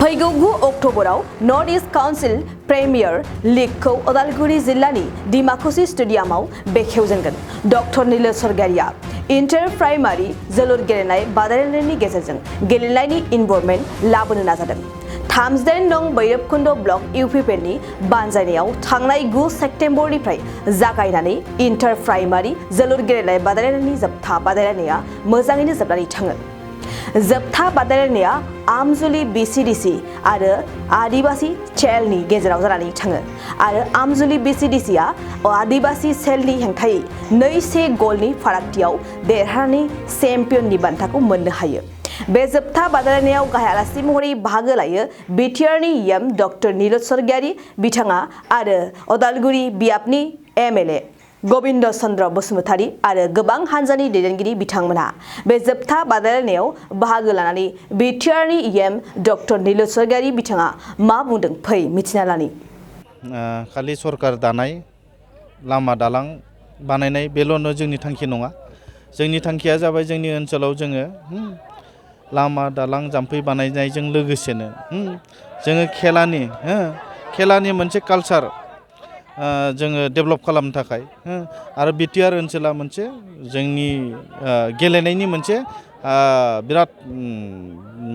फैगौ 9 अक्ट'बराव north east council premier लीगखौ उदालगुरि जिल्लानि डिमाकुसि स्टेडियामाव बेखेवजेनगोन। Doctor Nilesh Sargiary inter primary जोलुर गेलेनाय बादायलायनायनि गेजेरजों गेलेनायनि इनभल्भमेन्ट लाबोनो नाजादों। 38 नं भैरबकुन्द ब्लक इउपिपिएलनि बानजायनायाव थांनाय 9 सेप्तेम्बरनिफ्राय जागायनानै इन्टार प्राइमारि जोलुर गेलेनाय बादायलायनायनि जोबथा बादायलायनाया मोजाङैनो जोबनानै थाङो। जोबथा बादायलायनाया आमजुलि बीसीडीसी आरो आदिबासी सेलनि गेजेराव जानानै थाङो आरो आमजुलि बीसीडीसीआ आदिबासी सेलनि हेंथायै 2-1 गलनि फारागथियाव देरहानानै चेम्पियननि बान्थाखौ मोननो हायो। बे जोबथा बादायलायनायाव गाहाय आलासि महरै बाहागो लायो बिटिआरनि एम डक्टर नीलेश सरगयारि बिथाङा आरो उदालगुरि बियाबनि एमएलए गोविन्द चन्द्र बसुमतारी आरो गोबां हानजानि दैदेनगिरि बिथांमोनहा बे जोबथा बादायलायनायाव बाहागो लानानै बिटिआरनि एम डक्टर नीलेश सरगयारि बिथाङा मा बुंदों फै मिथिना लानि। खालि सरकार दानाय लामा दालां बानायनाय बेल'नो जोंनि थांखि नङा। जोंनि थांखिया जाबाय जोंनि ओनसोलाव जोङो लामा दालां जाम्फै बानायनायजों लोगोसेनो जोङो खेलानि मोनसे कालचार जोङो डेभेलप खालामनो थाखाय आरो बिटिआर ओनसोला मोनसे जोंनि गेलेनायनि मोनसे बिराद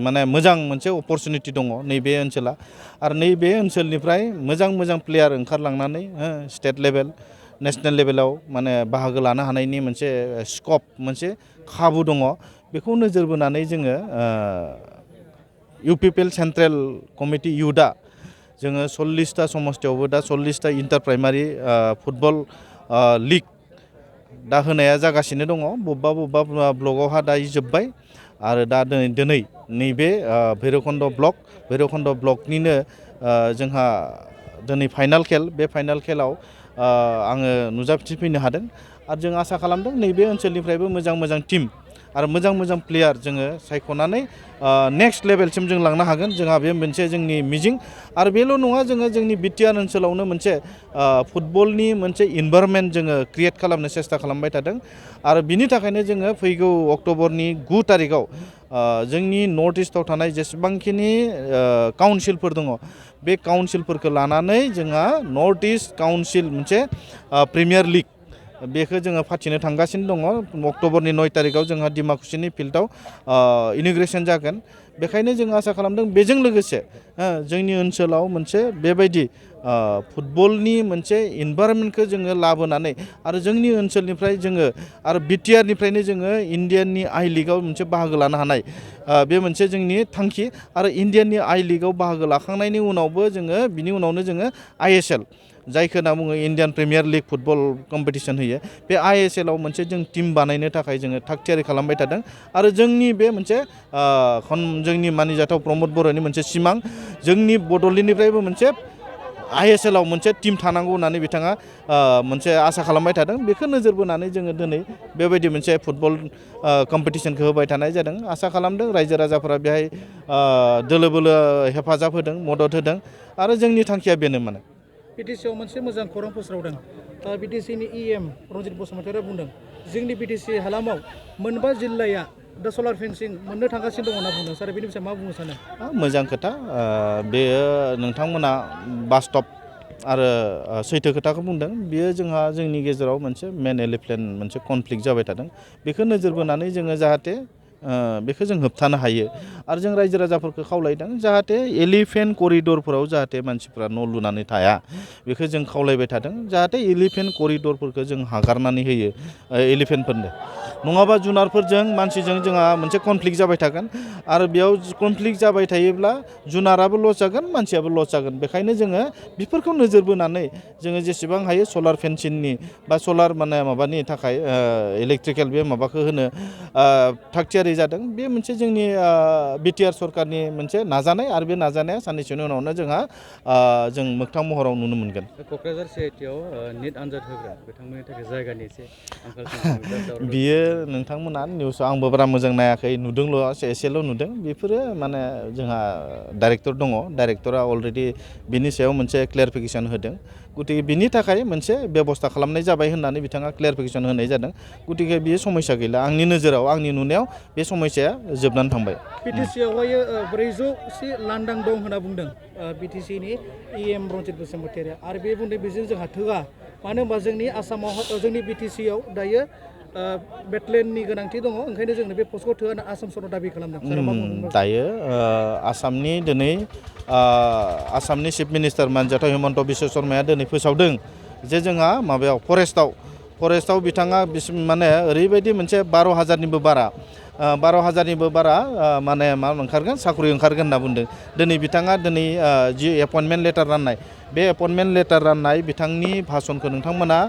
माने मोजां मोनसे अपरचुनिटि दङ नैबे ओनसोला आरो नैबे ओनसोलनिफ्राय मोजां प्लेयार ओंखारलांनानै स्टेट लेभेल नेशनेल लेभेलाव माने बाहागो लानो हानायनि मोनसे स्कप मोनसे खाबु दङ। बेखौ नोजोर बोनानै जोङो इउपिपिएल सेन्ट्रेल कमिटि इउथआ जोङो 40टा समस्थियावबो दा 40टा इन्टार प्राइमारि फुटबल लीग दा होनाया जागासिनो दङ। बबेबा ब्लकआवहा दा जोब्बाय आरो दा दिनै नैबे भैरबकुन्द ब्लकनिनो जोंहा दिनै फाइनाल खेल बे फाइनाल खेलाव आङो नुजाथिफैनो हादों आरो जों आसा खालामदों नैबे ओनसोलनिफ्रायबो मोजां टिम आरो मोजां प्लेयार जोङो सायख'नानै नेक्स्ट लेभेलसिम जों लांनो हागोन। जोंहा बे मोनसे जोंनि मिजिं आरो बेल' नङा जोङो जोंनि बिटिआर ओनसोलावनो मोनसे फुटबलनि मोनसे इनभाइरनमेन्ट जोङो क्रिएट खालामनो सेस्था खालामबाय थादों आरो बिनि थाखायनो जोङो फैगौ अक्ट'बरनि 9 तारिखआव जोंनि नर्थ इस्टआव थानाय जेसेबांखिनि काउन्सिलफोर दङ बे काउन्सिलफोरखौ लानानै जोंहा नर्थ इस्ट काउन्सिल मोनसे प्रिमियार लीग बेखौ जोङो फाथिनो थांगासिनो दङ। अक्ट'बरनि 9 तारिखआव जोंहा डिमाकुसिनि फिल्डआव इन'ग्रेसन जागोन। बेखायनो जों आसा खालामदों बेजों लोगोसे जोंनि ओनसोलाव मोनसे बेबायदि फुटबलनि मोनसे इनभाइरनमेन्टखौ जोङो लाबोनानै आरो जोंनि ओनसोलनिफ्राय जोङो आरो बिटिआरनिफ्रायनो जोङो इण्डियाननि आई लीगआव मोनसे बाहागो लानो हानाय बे मोनसे जोंनि थांखि आरो इण्डियाननि आई लीगआव बाहागो लाखांनायनि उनावबो जोङो बिनि उनावनो जोङो आईएसएल जायखौ होनना बुङो Indian premier league football competition होयो बे आईएसएलआव मोनसे जों टिम बानायनो थाखाय जोङो थाग थियारि खालामबाय थादों आरो जोंनि बे मोनसे जोंनि मानिजाथाव प्रमद बर'नि मोनसे सिमां जोंनि बड'लेण्डनिफ्रायबो मोनसे आईएसएलआव मोनसे टिम थानांगौ होननानै बिथाङा मोनसे आसा खालामबाय थादों। बेखौ नोजोर बोनानै जोङो दिनै बेबायदि मोनसे फुटबल कम्पिटिसनखौ होबाय थानाय जादों। आसा खालामदों रायजो राजाफोरा बेहाय दोलो बोलो हेफाजाब होदों मदद होदों आरो जोंनि थांखिया बेनो माने बिटिसिआव मोनसे मोजां खौरां फोसावदों। बिटिसिनि इएम रनजित बसुमतारीया बुंदों जोंनि बिटिसि हालामाव मोनबा जिल्लाया दा सलार फेन्सिं मोननो थांगासिनो दङ होनना बुंदों। सार बेनि सायाव मा बुंनो सानो? मोजां खोथा बेयो नोंथांमोना बास्तब आरो सैथो खोथाखौ बुंदों। बियो जोंनि गेजेराव मोनसे मेन एलिफेन्ट मोनसे कनफ्लिक्ट जाबाय थादों। बेखौ नोजोर बोनानै जोङो जाहाथे बेखौ जों होबथानो हायो आरो जों रायजो राजाफोरखौ खावलायदों जाहाथे एलिफेन्ट करिडरफोराव जाहाथे मानसिफ्रा न' लुनानै थाया बेखौ जों खावलायबाय थादों। जाहाथे एलिफेन्ट करिडरफोरखौ जों हगारनानै होयो एलिफेन्टफोरनो नङाबा जुनारफोरजों मानसिजों जोंहा मोनसे कनफ्लिक्ट जाबाय थागोन आरो बेयाव कनफ्लिक्ट जाबाय थायोब्ला जुनाराबो लस जागोन मानसियाबो लस जागोन। बेखायनो जोङो बेफोरखौ नोजोर बोनानै जोङो जेसेबां हायो सलार फेन्सिंनि बा सलार माबानि थाखाय इलेक्ट्रिकेल बे माबाखौ होनो थाग थियारि जादों। बे मोनसे जोंनि बिटिआर सरकारनि मोनसे नाजानाय आरो बे नाजानाया साननैसोनि उनावनो जों मोगथां महराव नुनो मोनगोन। क'क्राझार सिआइटिआव निट आनजाद होग्रा बिथांमोननि थाखाय जायगानि एसे बियो नोंथांमोना निउसआव आंबो बारा मोजां नायाखै नुदोंल' एसेल' नुदों। बेफोरो माने जोंहा डाइरेक्टर दङ डाइरेक्टरा अलरेडि बिनि सायाव मोनसे क्लेरिफिकेसन होदों। गतिके बिनि थाखाय मोनसे बेबस्था खालामनाय जाबाय होननानै बिथाङा क्लियारिफिकेसन होनाय जादों गतिके बियो समस्या गैला आंनि नोजोराव आंनि नुनायाव बे समस्याया जोबनानै थांबाय बिटिसिआवहाय 400 लांदां दं होनना बुंदों बिटिसिनि इएम रनजित बसुमतारिया आरो बे बुंदों बेजों जोंहा थोआ मानो होनबा जोंनि आसामाव जोंनि बिटिसिआव दायो बेटलेननि गोनांथि दङ ओंखायनो जोंनो बे पस्टखौ थोआ होनना आसाम सरकारा दाबि खालामदों दायो आसामनि दिनै आसामनि चिफ मिनिस्टार मानजाथाव हिमन्त बिश्व शर्माया दिनै फोसावदों जे जोंहा माबायाव फरेस्टआव बिथाङा माने ओरैबायदि मोनसे 12,000निबो बारा 12,000निबो बारा माने मा ओंखारगोन साख्रि ओंखारगोन होनना बुंदों दिनै बिथाङा दिनै जि एपइन्टमेन्ट लेटार राननाय बे एपइन्टमेन्ट लेटार राननाय बिथांनि भाषणखौ नोंथांमोना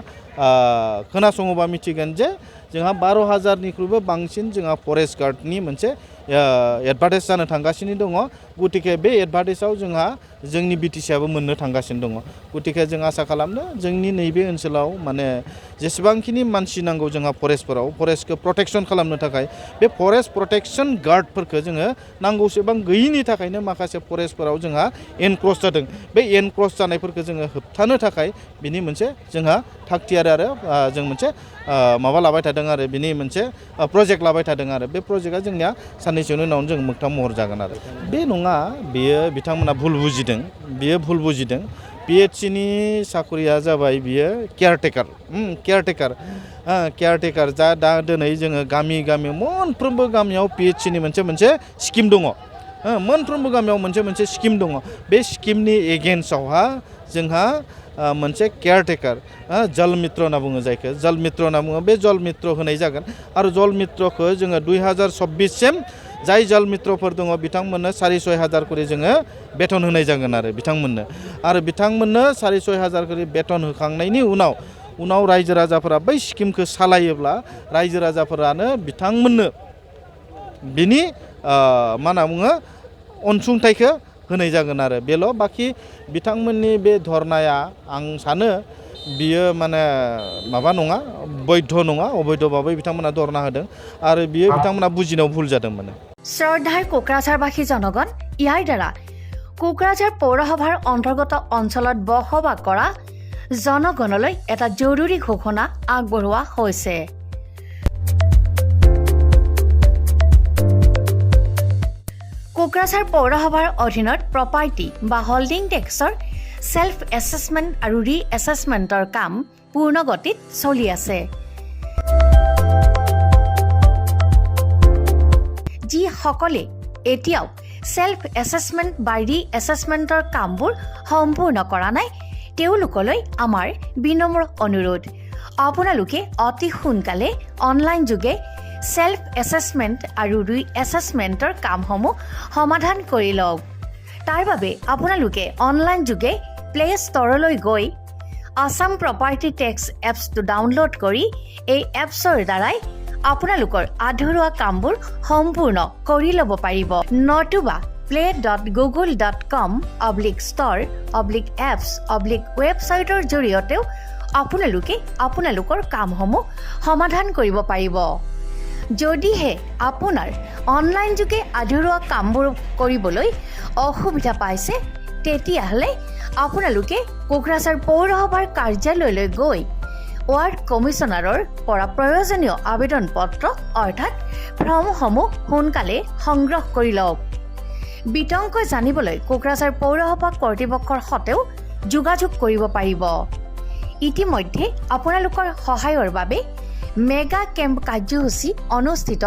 खोनासङोबा मिथिगोन जे जोंहा 12,000निख्रुइबो बांसिन जोंहा फरेस्ट गार्डनि मोनसे एडभार्टाइज जानो थांगासिनो दङ गतिके बे एडभार्टाइजआव जोंहा जोंनि बिटिसिआबो मोननो थांगासिनो दङ गतिके जों आसा खालामनो जोंनि नैबे ओनसोलाव माने जेसेबांखिनि मानसि नांगौ जोंहा फरेस्टफोराव फरेस्टखौ प्रटेक्सन खालामनो थाखाय बे फरेस्ट प्रटेक्सन गार्डफोरखौ जोङो नांगौसेबां गैयिनि थाखायनो माखासे फरेस्टफोराव जोंहा एनक्रस जादों बे एनक्रस जानायफोरखौ जोङो होबथानो थाखाय बिनि मोनसे जोंहा थागथियारि आरो जों मोनसे माबा लाबाय थादों आरो बिनि मोनसे प्रजेक्ट लाबाय थादों आरो बे प्रजेक्टआ जोंनिया साननैसोनि उनाव जों मोगथां महर जागोन आरो बे नङा बेयो बिथांमोना भुल बुजिदों पिएचसिनि साख्रिया जाबाय बियो केयारटेकार दा दिनै जोङो गामि मोनफ्रोमबो गामियाव पिएचसिनि मोनसे स्किम दङ मोनफ्रोमबो गामियाव मोनसे स्किम दङ बे स्किमनि एगेन्स्टआवहा जोंहा मोनसे केयारटेकार जल मित्र होनना बुङो जायखौ जल मित्र होनना बुङो बे जल मित्र होनाय जागोन आरो जल मित्रखौ जोङो 2026 सिम जाय जल मित्रफोर दङ बिथांमोननो 6,500 करि जोङो बेथन होनाय जागोन आरो बिथांमोननो 6,500 करि बेथन होखांनायनि उनाव रायजो राजाफोरा बै स्किमखौ सालायोब्ला रायजो राजाफोरानो बिथांमोननो बिनि मा होनना बुङो अनसुंथाइखौ होनाय जागोन आरो बेल' बाखि बिथांमोननि बे धरनाया आं सानो बियो माने माबा नङा बैध नङा अबैध भाबै बिथांमोना धरना होदों आरो बियो बिथांमोना बुजिनायाव भुल जादों माने শ্ৰদ্ধাৰ কোকৰাঝাৰবাসী জনগণ ইয়াৰ দ্বাৰা কোকৰাঝাৰ পৌৰসভাৰ অন্তৰ্গত অঞ্চলত বসবাস কৰা জনগণলৈ এটা জৰুৰী ঘোষণা আগবঢ়োৱা হৈছে কোকৰাঝাৰ পৌৰসভাৰ অধীনত প্ৰপাৰ্টি বা হোল্ডিং টেক্সৰ সেল্ফ এছেছমেণ্ট আৰু ৰি এছেছমেণ্টৰ কাম পূৰ্ণ গতিত চলি আছে যিসকলে এতিয়াও সেল্ফ এছেছমেণ্ট বা ৰি এছেছমেণ্টৰ কামবোৰ সম্পূৰ্ণ কৰা নাই তেওঁলোকলৈ আমাৰ বিনম্ৰ অনুৰোধ আপোনালোকে অতি সোনকালে অনলাইন যোগে সেল্ফ এছেছমেণ্ট আৰু ৰি এছেছমেণ্টৰ কামসমূহ সমাধান কৰি লওক তাৰ বাবে আপোনালোকে অনলাইন যোগে প্লে ষ্টৰলৈ গৈ আসাম প্ৰপাৰ্টি টেক্স এপছটো ডাউনলোড কৰি এই এপছৰ দ্বাৰাই আপোনালোকৰ আধৰুৱা কামবোৰ সম্পূৰ্ণ কৰি ল'ব পাৰিব নতুবা play.google.com/store/apps/ৱেবছাইটৰ জৰিয়তেও আপোনালোকে আপোনালোকৰ কামসমূহ সমাধান কৰিব পাৰিব যদিহে আপোনাৰ অনলাইন যোগে আধৰুৱা কামবোৰ কৰিবলৈ অসুবিধা পাইছে তেতিয়াহ'লে আপোনালোকে কোকৰাঝাৰ পৌৰসভাৰ কাৰ্যালয়লৈ গৈ ৱাৰ্ড কমিছনাৰৰ পৰা প্ৰয়োজনীয় আবেদন পত্ৰ অৰ্থাৎ ফৰ্মসমূহ সোনকালে সংগ্ৰহ কৰি লওক বিতংকৈ জানিবলৈ কোকৰাঝাৰ পৌৰসভা কৰ্তৃপক্ষৰ সৈতেও যোগাযোগ কৰিব পাৰিব ইতিমধ্যে আপোনালোকৰ সহায়ৰ বাবে মেগা কেম্প কাৰ্যসূচী অনুষ্ঠিত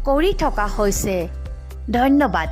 কৰি থকা হৈছে ধন্যবাদ